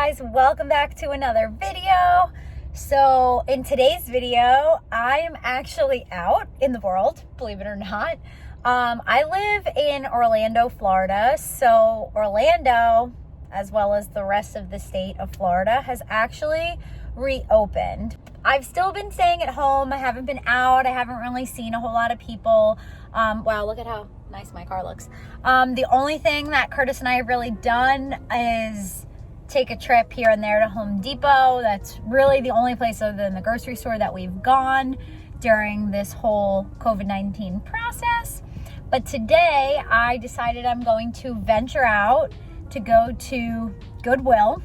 guys, welcome back to another video. So in today's video, I am actually out in the world, believe it or not. I live in Orlando, Florida. So Orlando, as well as the rest of the state of Florida, has actually reopened. I've still been staying at home. I haven't been out. I haven't really seen a whole lot of people. Wow, look at how nice my car looks. The only thing that Curtis and I have really done is take a trip here and there to Home Depot. That's really the only place other than the grocery store that we've gone during this whole COVID-19 process. But today I decided I'm going to venture out to go to Goodwill.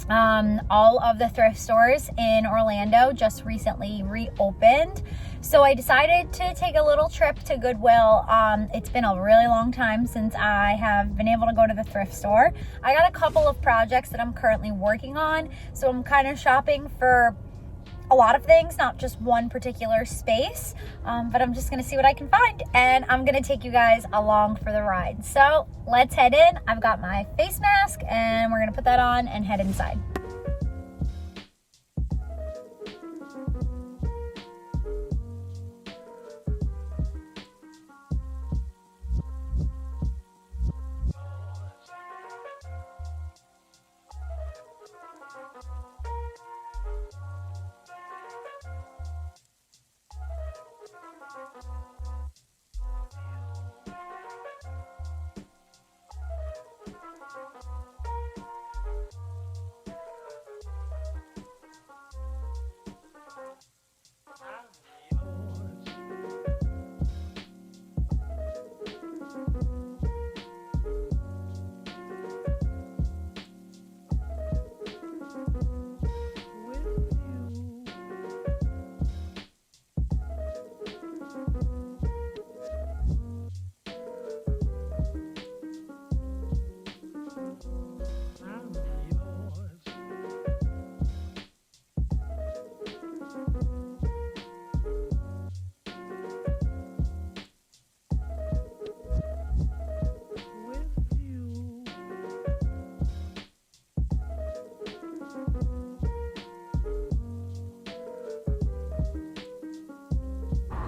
All of the thrift stores in Orlando just recently reopened. So I decided to take a little trip to Goodwill. It's been a really long time since I have been able to go to the thrift store. I got a couple of projects that I'm currently working on. So I'm kind of shopping for a lot of things, not just one particular space, but I'm just gonna see what I can find, and I'm gonna take you guys along for the ride. So let's head in. I've got my face mask and we're gonna put that on and head inside.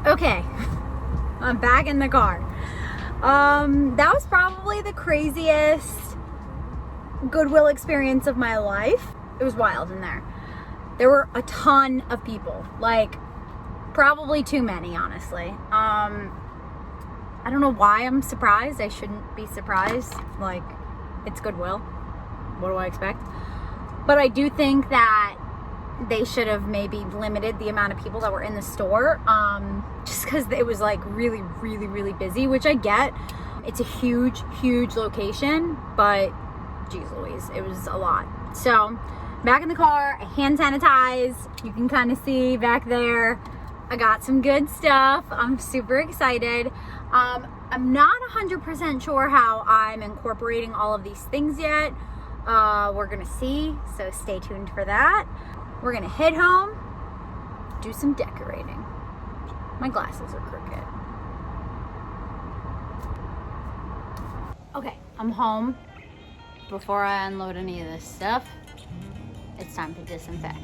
Okay, I'm back in the car. That was probably the craziest Goodwill experience of my life. It was wild in there. There were a ton of people, like probably too many, honestly. I don't know why I'm surprised. I shouldn't be surprised. Like, it's Goodwill. What do I expect? But I do think that they should have maybe limited the amount of people that were in the store, just because it was like really busy, which I get. It's a huge location, but geez Louise, it was a lot. So back in the car, I hand sanitize. You can kind of see back there. I got some good stuff. I'm super excited. I'm not 100% sure how I'm incorporating all of these things yet. We're gonna see, so stay tuned for that. We're gonna head home, do some decorating. My glasses are crooked. Okay, I'm home. Before I unload any of this stuff, it's time to disinfect.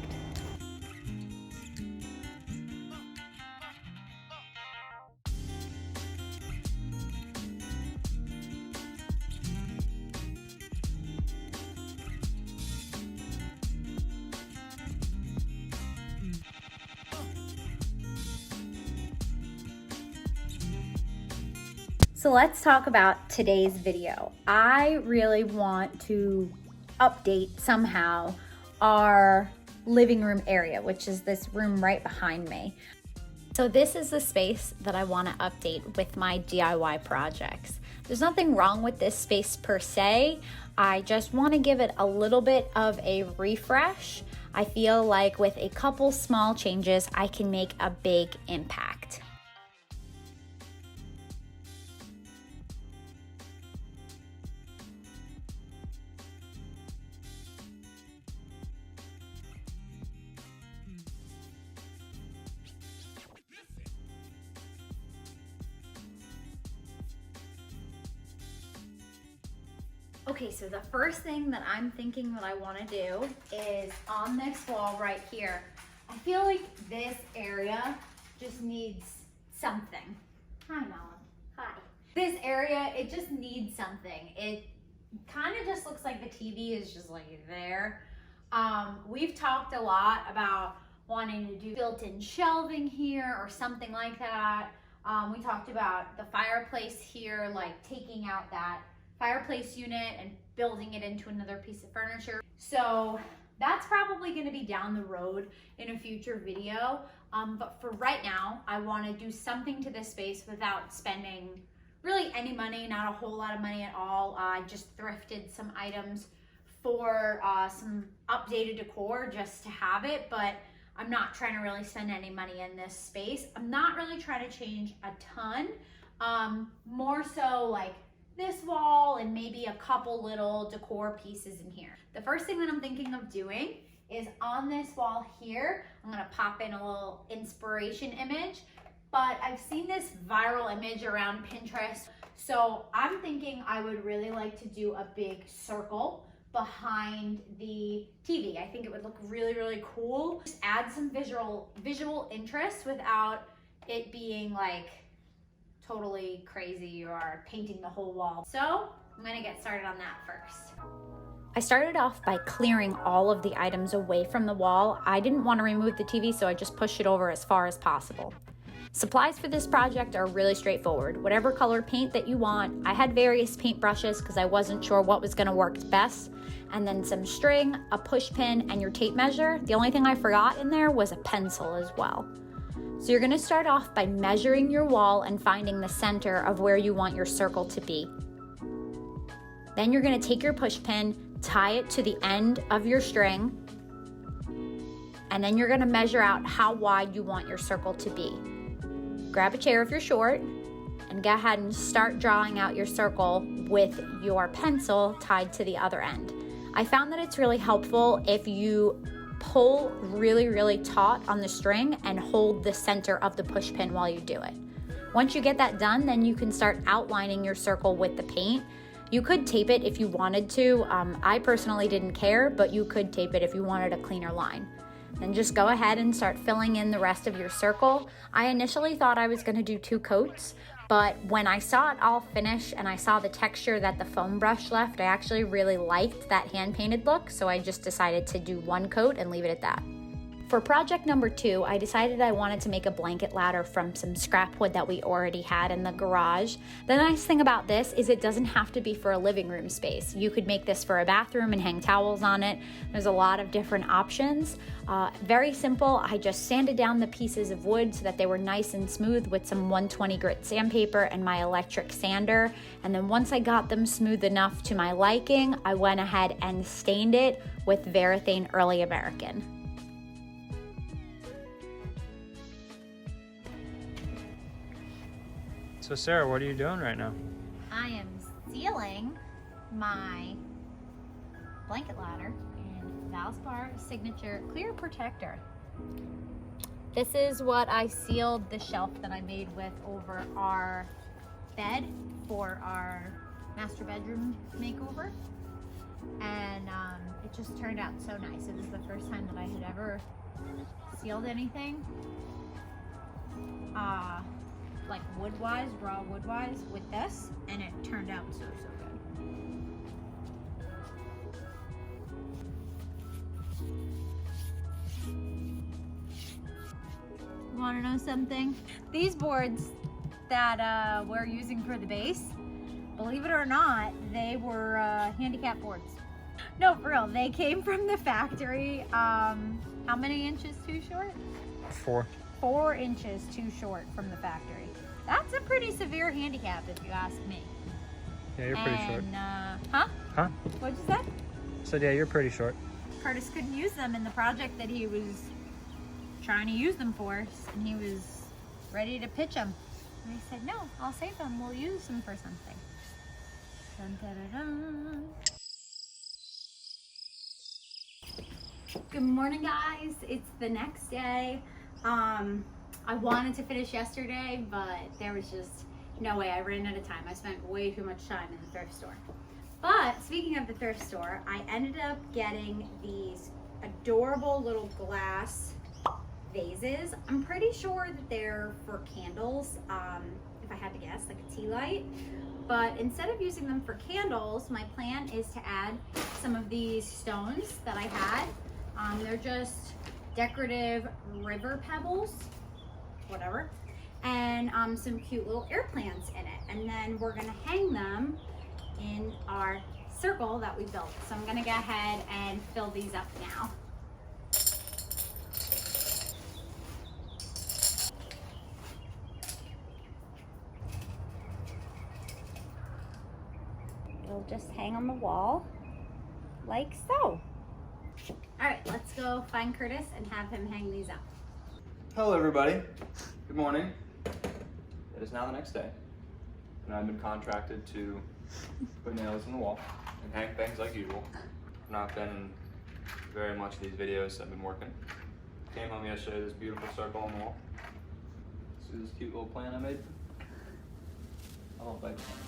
So let's talk about today's video. I really want to update somehow our living room area, which is this room right behind me. So this is the space that I want to update with my DIY projects. There's nothing wrong with this space per se. I just want to give it a little bit of a refresh. I feel like with a couple small changes, I can make a big impact. Okay, so the first thing that I'm thinking that I want to do is on this wall right here. I feel like this area just needs something. Hi, Mom. Hi. This area, it just needs something. It kind of just looks like the TV is just like there. We've talked a lot about wanting to do built-in shelving here or something like that. We talked about the fireplace here, like taking out that fireplace unit and building it into another piece of furniture. So that's probably going to be down the road in a future video. But for right now, I want to do something to this space without spending really any money, not a whole lot of money at all. I just thrifted some items for some updated decor just to have it, but I'm not trying to really spend any money in this space. I'm not really trying to change a ton. More so like this wall and maybe a couple little decor pieces in here. The first thing that I'm thinking of doing is on this wall here, I'm gonna pop in a little inspiration image, but I've seen this viral image around Pinterest. So I'm thinking I would really like to do a big circle behind the TV. I think it would look really, really cool. Just add some visual interest without it being like totally crazy or painting the whole wall. So I'm gonna get started on that first. I started off by clearing all of the items away from the wall. I didn't want to remove the TV, so I just pushed it over as far as possible. Supplies for this project are really straightforward. Whatever color paint that you want. I had various paint brushes because I wasn't sure what was gonna work best. And then some string, a push pin, and your tape measure. The only thing I forgot in there was a pencil as well. So you're gonna start off by measuring your wall and finding the center of where you want your circle to be. Then you're gonna take your push pin, tie it to the end of your string, and then you're gonna measure out how wide you want your circle to be. Grab a chair if you're short, and go ahead and start drawing out your circle with your pencil tied to the other end. I found that it's really helpful if you pull really, really taut on the string and hold the center of the push pin while you do it. Once you get that done, then you can start outlining your circle with the paint. You could tape it if you wanted to. I personally didn't care, but you could tape it if you wanted a cleaner line. Then just go ahead and start filling in the rest of your circle. I initially thought I was gonna do 2 coats, but when I saw it all finish and I saw the texture that the foam brush left, I actually really liked that hand-painted look, so I just decided to do 1 coat and leave it at that. For project number 2, I decided I wanted to make a blanket ladder from some scrap wood that we already had in the garage. The nice thing about this is it doesn't have to be for a living room space. You could make this for a bathroom and hang towels on it. There's a lot of different options. Very simple. I just sanded down the pieces of wood so that they were nice and smooth with some 120 grit sandpaper and my electric sander. And then once I got them smooth enough to my liking, I went ahead and stained it with Varathane Early American. So Sarah, what are you doing right now? I am sealing my blanket ladder in Valspar Signature Clear Protector. This is what I sealed the shelf that I made with over our bed for our master bedroom makeover. And it just turned out so nice. It was the first time that I had ever sealed anything. Like wood-wise, raw wood-wise with this, and it turned out so good. You want to know something? These boards that we're using for the base, believe it or not, they were handicap boards. No, for real, they came from the factory. How many inches too short? 4. 4 inches too short from the factory. That's a pretty severe handicap if you ask me. Yeah, you're pretty short. Huh? Huh? What'd you say? I said, yeah, you're pretty short. Curtis couldn't use them in the project that he was trying to use them for, and he was ready to pitch them. And I said, no, I'll save them. We'll use them for something. Dun, dun, dun, dun. Good morning, guys. It's the next day. I wanted to finish yesterday, but there was just no way. I ran out of time. I spent way too much time in the thrift store. But speaking of the thrift store, I ended up getting these adorable little glass vases. I'm pretty sure that they're for candles, if I had to guess, like a tea light. But instead of using them for candles, my plan is to add some of these stones that I had. They're just decorative river pebbles, whatever, and some cute little air plants in it. And then we're gonna hang them in our circle that we built. So I'm gonna go ahead and fill these up now. It'll just hang on the wall like so. All right, let's go find Curtis and have him hang these up. Hello everybody, good morning. It is now the next day, and I've been contracted to put nails in the wall and hang things like usual. I've not been in very much of these videos, I've been working. Came home yesterday, this beautiful circle on the wall. See this cute little plant I made? I love that plant.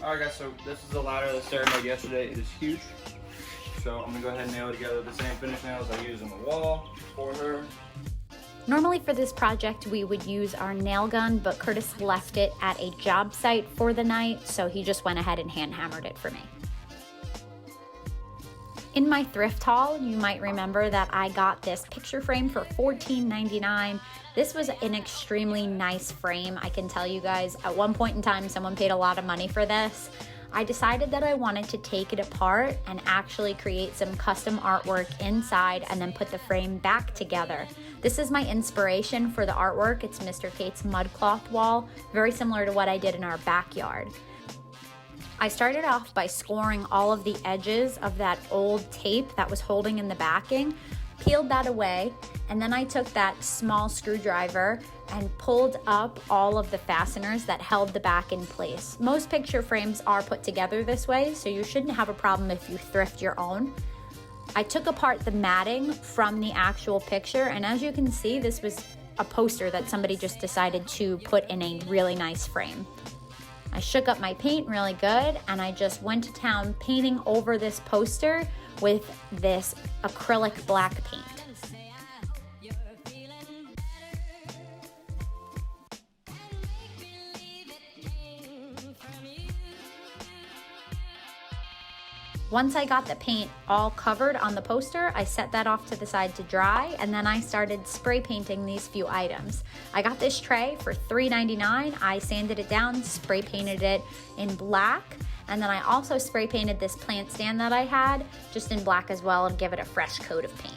Alright guys, so this is the ladder that Sarah made yesterday. It is huge. So I'm gonna go ahead and nail together the same finish nails I used on the wall for her. Normally for this project we would use our nail gun, but Curtis left it at a job site for the night, so he just went ahead and hand hammered it for me. In my thrift haul, you might remember that I got this picture frame for $14.99. This was an extremely nice frame. I can tell you guys, at one point in time, someone paid a lot of money for this. I decided that I wanted to take it apart and actually create some custom artwork inside and then put the frame back together. This is my inspiration for the artwork. It's Mr. Kate's mudcloth wall, very similar to what I did in our backyard. I started off by scoring all of the edges of that old tape that was holding in the backing, peeled that away, and then I took that small screwdriver and pulled up all of the fasteners that held the back in place. Most picture frames are put together this way, so you shouldn't have a problem if you thrift your own. I took apart the matting from the actual picture, and as you can see, this was a poster that somebody just decided to put in a really nice frame. I shook up my paint really good, and I just went to town painting over this poster with this acrylic black paint. Once I got the paint all covered on the poster, I set that off to the side to dry, and then I started spray painting these few items. I got this tray for $3.99. I sanded it down, spray painted it in black, and then I also spray painted this plant stand that I had just in black as well and give it a fresh coat of paint.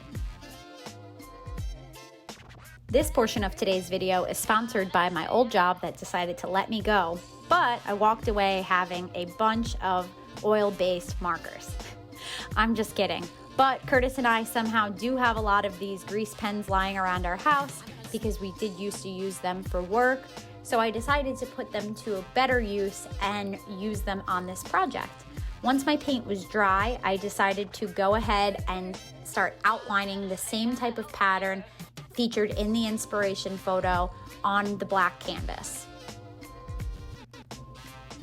This portion of today's video is sponsored by my old job that decided to let me go, but I walked away having a bunch of oil-based markers. I'm just kidding. But Curtis and I somehow do have a lot of these grease pens lying around our house because we did used to use them for work. So I decided to put them to a better use and use them on this project. Once my paint was dry, I decided to go ahead and start outlining the same type of pattern featured in the inspiration photo on the black canvas.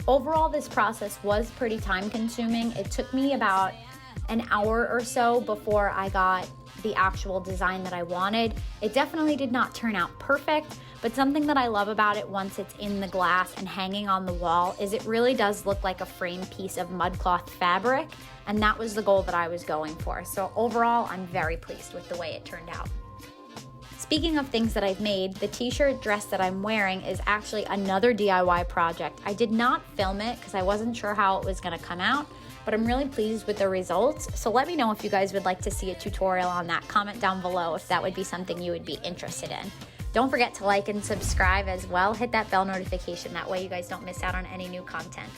Overall, this process was pretty time consuming. It took me about an hour or so before I got the actual design that I wanted. It definitely did not turn out perfect, but something that I love about it once it's in the glass and hanging on the wall is it really does look like a framed piece of mudcloth fabric, and that was the goal that I was going for. So overall, I'm very pleased with the way it turned out. Speaking of things that I've made, the t-shirt dress that I'm wearing is actually another DIY project. I did not film it because I wasn't sure how it was gonna come out, but I'm really pleased with the results. So let me know if you guys would like to see a tutorial on that. Comment down below if that would be something you would be interested in. Don't forget to like and subscribe as well. Hit that bell notification, that way you guys don't miss out on any new content.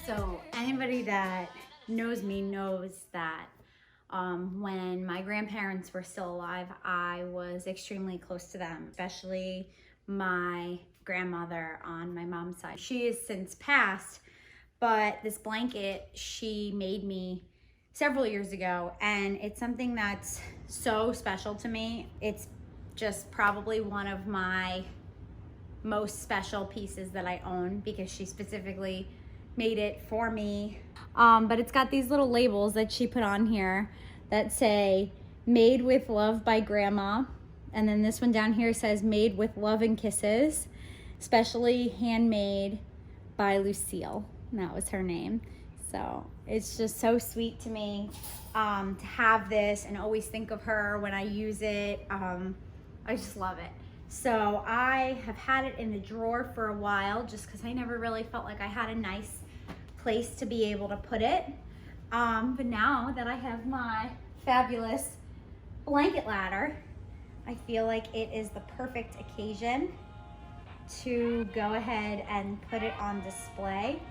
So anybody that knows me knows that when my grandparents were still alive, I was extremely close to them, especially my grandmother on my mom's side. She has since passed, but this blanket she made me several years ago, and it's something that's so special to me. It's just probably one of my most special pieces that I own because she specifically made it for me. But it's got these little labels that she put on here that say made with love by grandma, and then this one down here says made with love and kisses, specially handmade by Lucille, and that was her name. So it's just so sweet to me to have this and always think of her when I use it. I just love it. So I have had it in the drawer for a while just because I never really felt like I had a nice place to be able to put it. But now that I have my fabulous blanket ladder, I feel like it is the perfect occasion to go ahead and put it on display.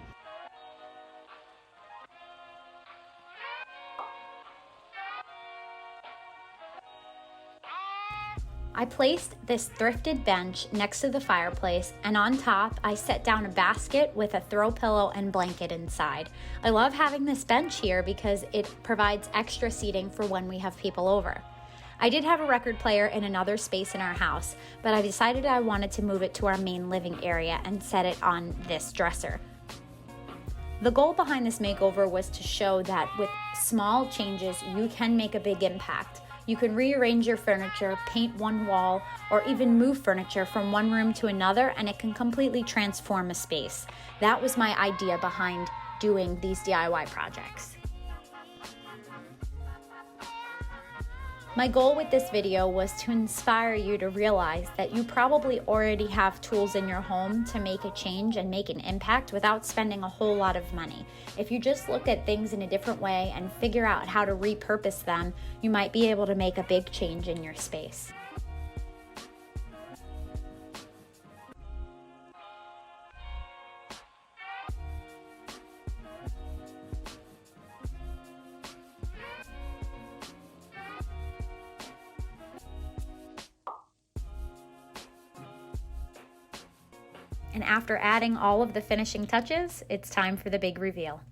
I placed this thrifted bench next to the fireplace, and on top I set down a basket with a throw pillow and blanket inside. I love having this bench here because it provides extra seating for when we have people over. I did have a record player in another space in our house, but I decided I wanted to move it to our main living area and set it on this dresser. The goal behind this makeover was to show that with small changes you can make a big impact. You can rearrange your furniture, paint one wall, or even move furniture from one room to another, and it can completely transform a space. That was my idea behind doing these DIY projects. My goal with this video was to inspire you to realize that you probably already have tools in your home to make a change and make an impact without spending a whole lot of money. If you just look at things in a different way and figure out how to repurpose them, you might be able to make a big change in your space. And after adding all of the finishing touches, it's time for the big reveal.